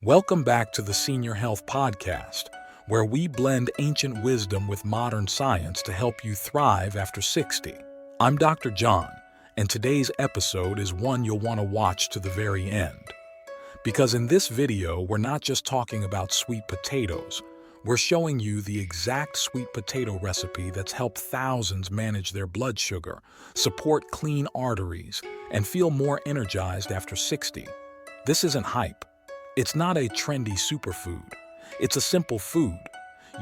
Welcome back to the Senior Health Podcast, where we blend ancient wisdom with modern science to help you thrive after 60. I'm Dr. John, and today's episode is one you'll want to watch to the very end. Because in this video, we're not just talking about sweet potatoes, we're showing you the exact sweet potato recipe that's helped thousands manage their blood sugar, support clean arteries, and feel more energized after 60. This isn't hype. It's not a trendy superfood. It's a simple food,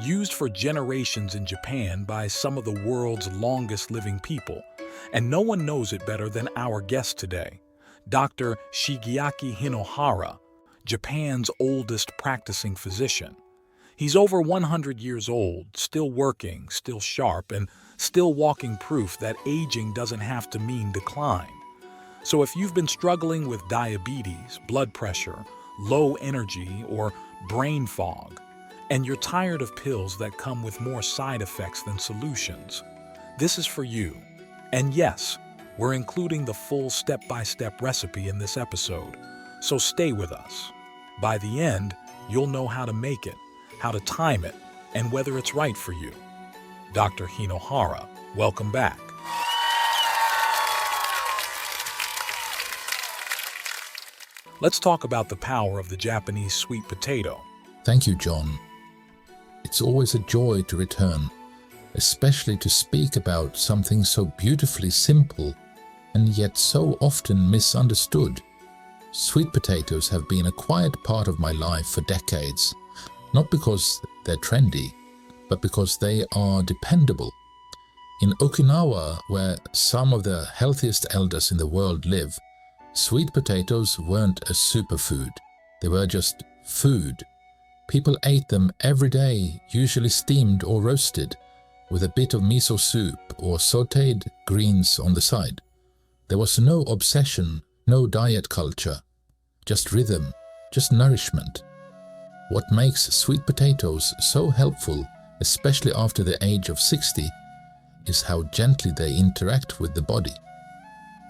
used for generations in Japan by some of the world's longest living people. And no one knows it better than our guest today, Dr. Shigeaki Hinohara, Japan's oldest practicing physician. He's over 100 years old, still working, still sharp, and still walking proof that aging doesn't have to mean decline. So if you've been struggling with diabetes, blood pressure, low energy, or brain fog, and you're tired of pills that come with more side effects than solutions, this is for you. And yes, we're including the full step-by-step recipe in this episode, so stay with us. By the end, you'll know how to make it, how to time it, and whether it's right for you. Dr. Hinohara, welcome back. Let's talk about the power of the Japanese sweet potato. Thank you, John. It's always a joy to return, especially to speak about something so beautifully simple and yet so often misunderstood. Sweet potatoes have been a quiet part of my life for decades, not because they're trendy, but because they are dependable. In Okinawa, where some of the healthiest elders in the world live, sweet potatoes weren't a superfood. They were just food. People ate them every day, usually steamed or roasted, with a bit of miso soup or sautéed greens on the side. There was no obsession, no diet culture, just rhythm, just nourishment. What makes sweet potatoes so helpful, especially after the age of 60, is how gently they interact with the body.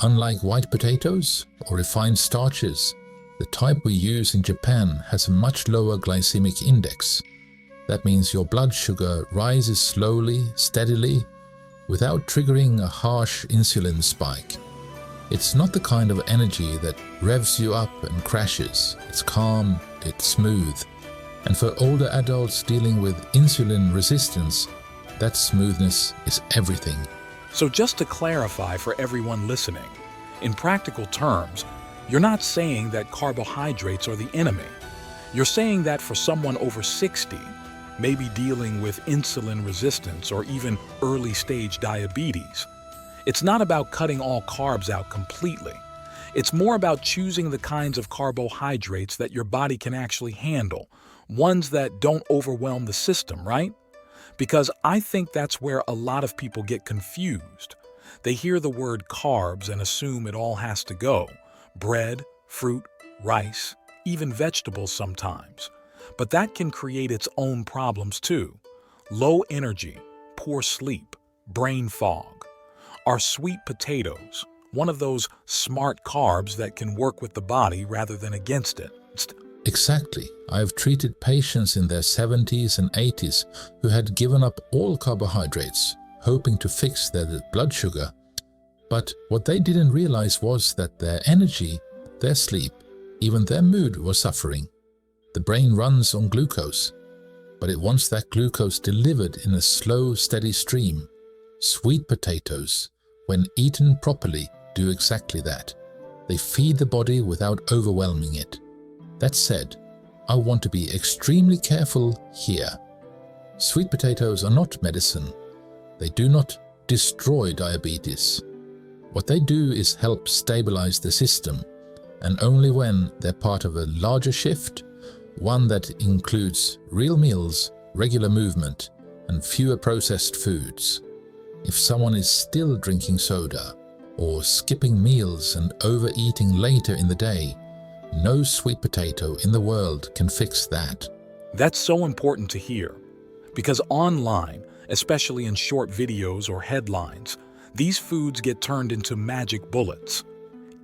Unlike white potatoes or refined starches, the type we use in Japan has a much lower glycemic index. That means your blood sugar rises slowly, steadily, without triggering a harsh insulin spike. It's not the kind of energy that revs you up and crashes. It's calm, it's smooth. And for older adults dealing with insulin resistance, that smoothness is everything. So just to clarify for everyone listening, in practical terms, you're not saying that carbohydrates are the enemy. You're saying that for someone over 60, maybe dealing with insulin resistance or even early-stage diabetes, it's not about cutting all carbs out completely. It's more about choosing the kinds of carbohydrates that your body can actually handle, ones that don't overwhelm the system, right? Because I think that's where a lot of people get confused. They hear the word carbs and assume it all has to go. Bread, fruit, rice, even vegetables sometimes. But that can create its own problems too. Low energy, poor sleep, brain fog. Are sweet potatoes one of those smart carbs that can work with the body rather than against it? Exactly. I have treated patients in their 70s and 80s who had given up all carbohydrates, hoping to fix their blood sugar. But what they didn't realize was that their energy, their sleep, even their mood was suffering. The brain runs on glucose, but it wants that glucose delivered in a slow, steady stream. Sweet potatoes, when eaten properly, do exactly that. They feed the body without overwhelming it. That said, I want to be extremely careful here. Sweet potatoes are not medicine. They do not destroy diabetes. What they do is help stabilize the system, and only when they're part of a larger shift, one that includes real meals, regular movement, and fewer processed foods. If someone is still drinking soda, or skipping meals and overeating later in the day, no sweet potato in the world can fix that. That's so important to hear, because online, especially in short videos or headlines, these foods get turned into magic bullets.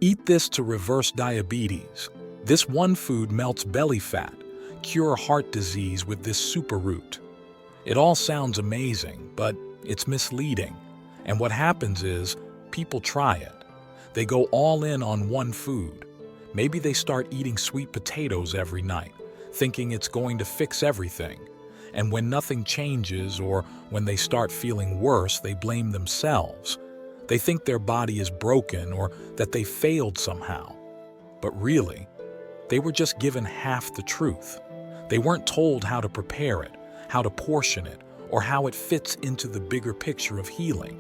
Eat this to reverse diabetes. This one food melts belly fat, cure heart disease with this superroot. It all sounds amazing, but it's misleading. And what happens is, people try it. They go all in on one food. Maybe they start eating sweet potatoes every night, thinking it's going to fix everything. And when nothing changes, or when they start feeling worse, they blame themselves. They think their body is broken or that they failed somehow. But really, they were just given half the truth. They weren't told how to prepare it, how to portion it, or how it fits into the bigger picture of healing.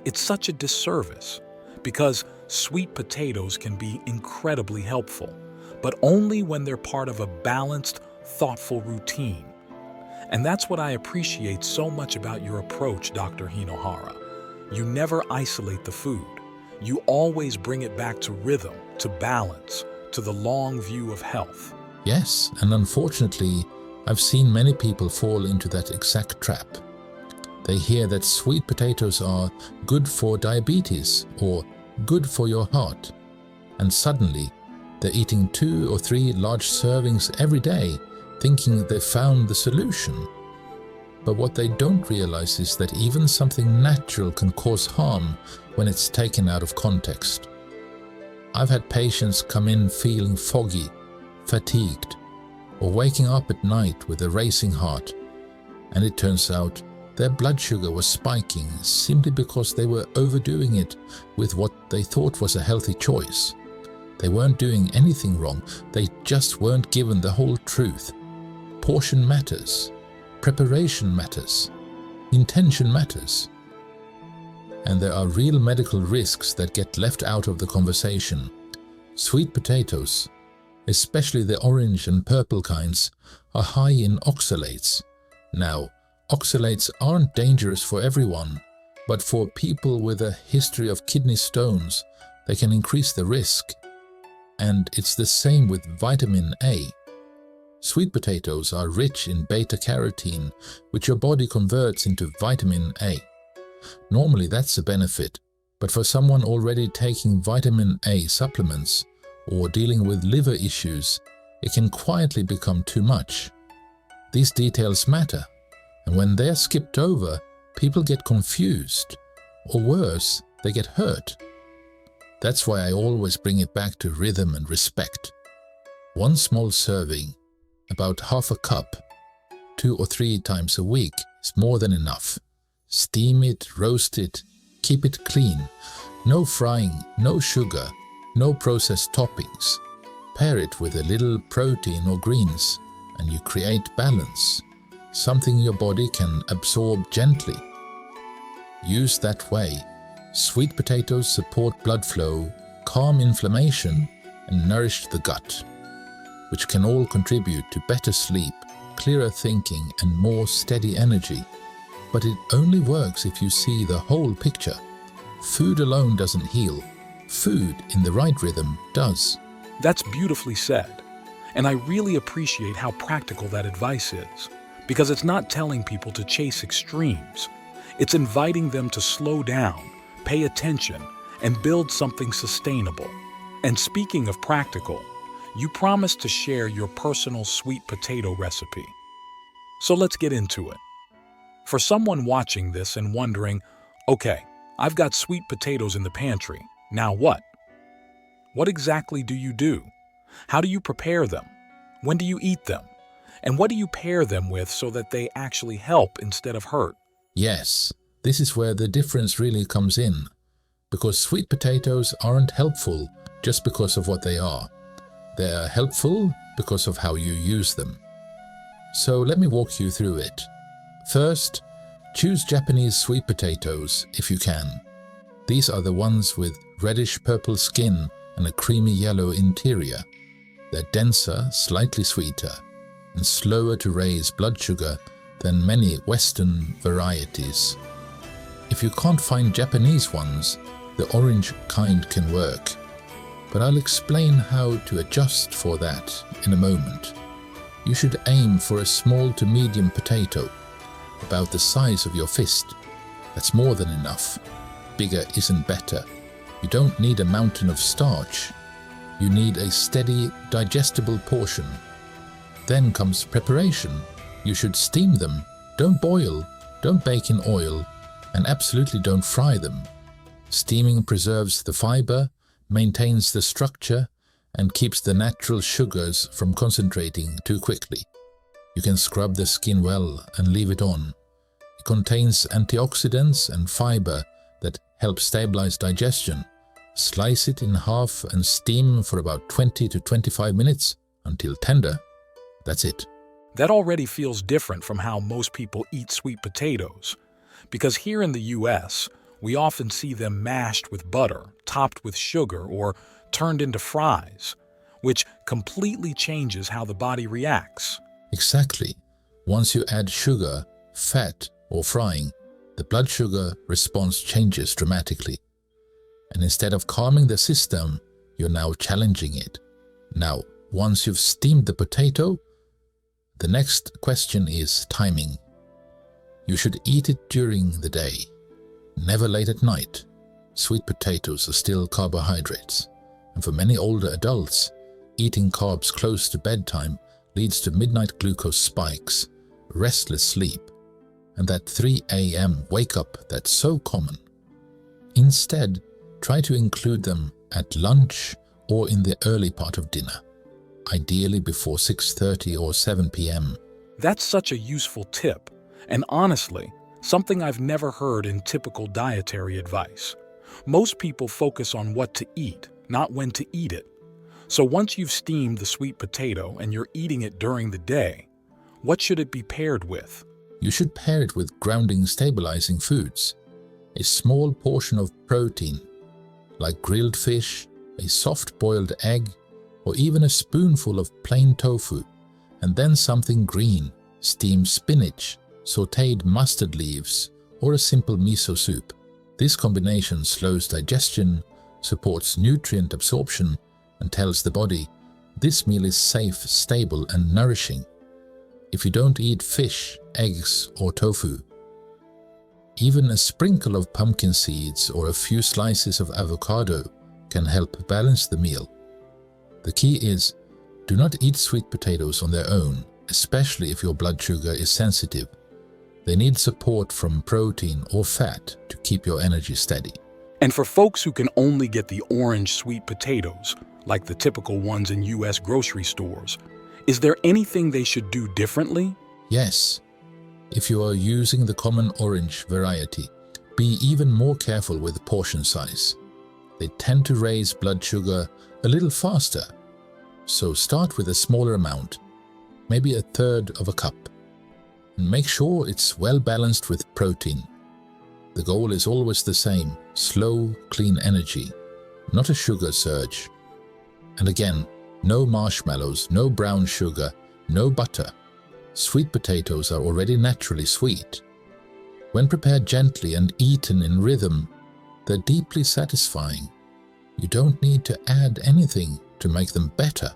It's such a disservice, because sweet potatoes can be incredibly helpful, but only when they're part of a balanced, thoughtful routine. And that's what I appreciate so much about your approach, Dr. Hinohara. You never isolate the food. You always bring it back to rhythm, to balance, to the long view of health. Yes, and unfortunately, I've seen many people fall into that exact trap. They hear that sweet potatoes are good for diabetes or good for your heart, and suddenly they're eating 2 or 3 large servings every day, thinking they've found the solution. But what they don't realize is that even something natural can cause harm when it's taken out of context. I've had patients come in feeling foggy, fatigued, or waking up at night with a racing heart, and it turns out their blood sugar was spiking simply because they were overdoing it with what they thought was a healthy choice. They weren't doing anything wrong, they just weren't given the whole truth. Portion matters, preparation matters, intention matters. And there are real medical risks that get left out of the conversation. Sweet potatoes, especially the orange and purple kinds, are high in oxalates. Now, oxalates aren't dangerous for everyone, but for people with a history of kidney stones, they can increase the risk. And it's the same with vitamin A. Sweet potatoes are rich in beta-carotene, which your body converts into vitamin A. Normally that's a benefit, but for someone already taking vitamin A supplements or dealing with liver issues, it can quietly become too much. These details matter, and when they're skipped over, people get confused, or worse, they get hurt. That's why I always bring it back to rhythm and respect. One small serving, about half a cup, 2 or 3 times a week is more than enough. Steam it, roast it, keep it clean. No frying, no sugar, no processed toppings. Pair it with a little protein or greens, and you create balance, something your body can absorb gently. Used that way, sweet potatoes support blood flow, calm inflammation, and nourish the gut, which can all contribute to better sleep, clearer thinking, and more steady energy. But it only works if you see the whole picture. Food alone doesn't heal. Food in the right rhythm does. That's beautifully said. And I really appreciate how practical that advice is, because it's not telling people to chase extremes. It's inviting them to slow down, pay attention, and build something sustainable. And speaking of practical, you promised to share your personal sweet potato recipe. So let's get into it. For someone watching this and wondering, okay, I've got sweet potatoes in the pantry, now what? What exactly do you do? How do you prepare them? When do you eat them? And what do you pair them with so that they actually help instead of hurt? Yes, this is where the difference really comes in, because sweet potatoes aren't helpful just because of what they are. They are helpful because of how you use them. So let me walk you through it. First, choose Japanese sweet potatoes if you can. These are the ones with reddish-purple skin and a creamy yellow interior. They're denser, slightly sweeter, and slower to raise blood sugar than many Western varieties. If you can't find Japanese ones, the orange kind can work. But I'll explain how to adjust for that in a moment. You should aim for a small to medium potato, about the size of your fist. That's more than enough. Bigger isn't better. You don't need a mountain of starch. You need a steady, digestible portion. Then comes preparation. You should steam them. Don't boil, don't bake in oil, and absolutely don't fry them. Steaming preserves the fiber, maintains the structure, and keeps the natural sugars from concentrating too quickly. You can scrub the skin well and leave it on. It contains antioxidants and fiber that help stabilize digestion. Slice it in half and steam for about 20 to 25 minutes until tender. That's it. That already feels different from how most people eat sweet potatoes. Because here in the US, we often see them mashed with butter, topped with sugar, or turned into fries, which completely changes how the body reacts. Exactly. Once you add sugar, fat, or frying, the blood sugar response changes dramatically. And instead of calming the system, you're now challenging it. Now, once you've steamed the potato, the next question is timing. You should eat it during the day, never late at night. Sweet potatoes are still carbohydrates, and for many older adults, eating carbs close to bedtime leads to midnight glucose spikes, restless sleep, and that 3 a.m. wake-up that's so common. Instead, try to include them at lunch or in the early part of dinner, ideally before 6:30 or 7 p.m. That's such a useful tip, and honestly, something I've never heard in typical dietary advice. Most people focus on what to eat, not when to eat it. So once you've steamed the sweet potato and you're eating it during the day, what should it be paired with? You should pair it with grounding stabilizing foods. A small portion of protein, like grilled fish, a soft boiled egg, or even a spoonful of plain tofu, and then something green, steamed spinach, sautéed mustard leaves, or a simple miso soup. This combination slows digestion, supports nutrient absorption, and tells the body, this meal is safe, stable, and nourishing. If you don't eat fish, eggs, or tofu, even a sprinkle of pumpkin seeds or a few slices of avocado can help balance the meal. The key is, do not eat sweet potatoes on their own, especially if your blood sugar is sensitive. They need support from protein or fat to keep your energy steady. And for folks who can only get the orange sweet potatoes, like the typical ones in US grocery stores, is there anything they should do differently? Yes. If you are using the common orange variety, be even more careful with the portion size. They tend to raise blood sugar a little faster. So start with a smaller amount, maybe 1/3 of a cup. And make sure it's well balanced with protein. The goal is always the same, slow, clean energy, not a sugar surge. And again, no marshmallows, no brown sugar, no butter. Sweet potatoes are already naturally sweet. When prepared gently and eaten in rhythm, they're deeply satisfying. You don't need to add anything to make them better.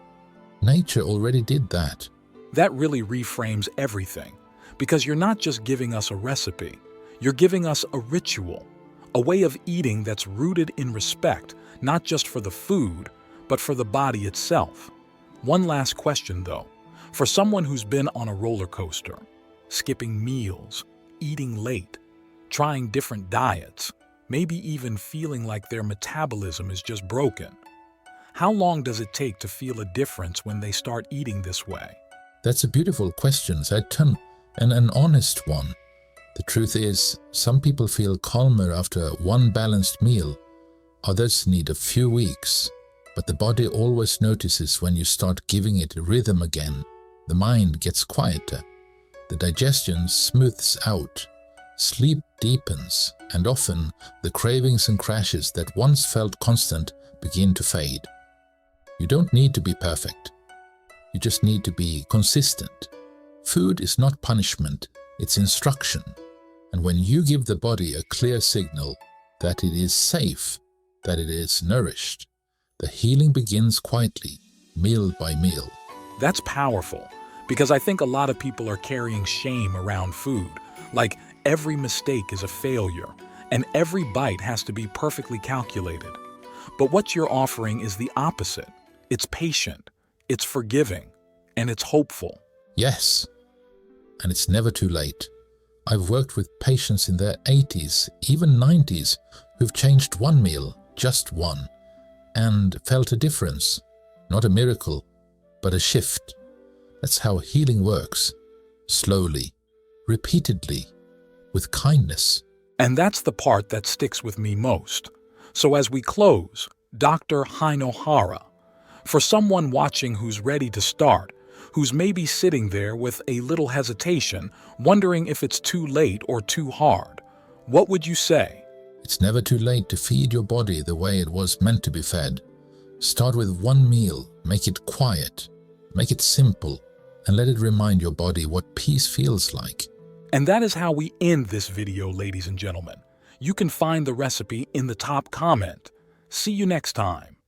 Nature already did that. That really reframes everything, because you're not just giving us a recipe, you're giving us a ritual, a way of eating that's rooted in respect, not just for the food, but for the body itself. One last question though. For someone who's been on a roller coaster, skipping meals, eating late, trying different diets, maybe even feeling like their metabolism is just broken, how long does it take to feel a difference when they start eating this way? That's a beautiful question, Zaitan, and an honest one. The truth is, some people feel calmer after one balanced meal. Others need a few weeks. But the body always notices when you start giving it a rhythm again. The mind gets quieter. The digestion smooths out. Sleep deepens, and often the cravings and crashes that once felt constant begin to fade. You don't need to be perfect. You just need to be consistent. Food is not punishment, it's instruction. And when you give the body a clear signal that it is safe, that it is nourished, the healing begins quietly, meal by meal. That's powerful, because I think a lot of people are carrying shame around food, like every mistake is a failure, and every bite has to be perfectly calculated. But what you're offering is the opposite. It's patient, it's forgiving, and it's hopeful. Yes, and it's never too late. I've worked with patients in their 80s, even 90s, who've changed one meal, just one, and felt a difference. Not a miracle, but a shift. That's how healing works. Slowly, repeatedly, with kindness. And that's the part that sticks with me most. So as we close, Dr. Hinohara, for someone watching who's ready to start, who's maybe sitting there with a little hesitation, wondering if it's too late or too hard, what would you say? It's never too late to feed your body the way it was meant to be fed. Start with one meal, make it quiet, make it simple, and let it remind your body what peace feels like. And that is how we end this video, ladies and gentlemen. You can find the recipe in the top comment. See you next time.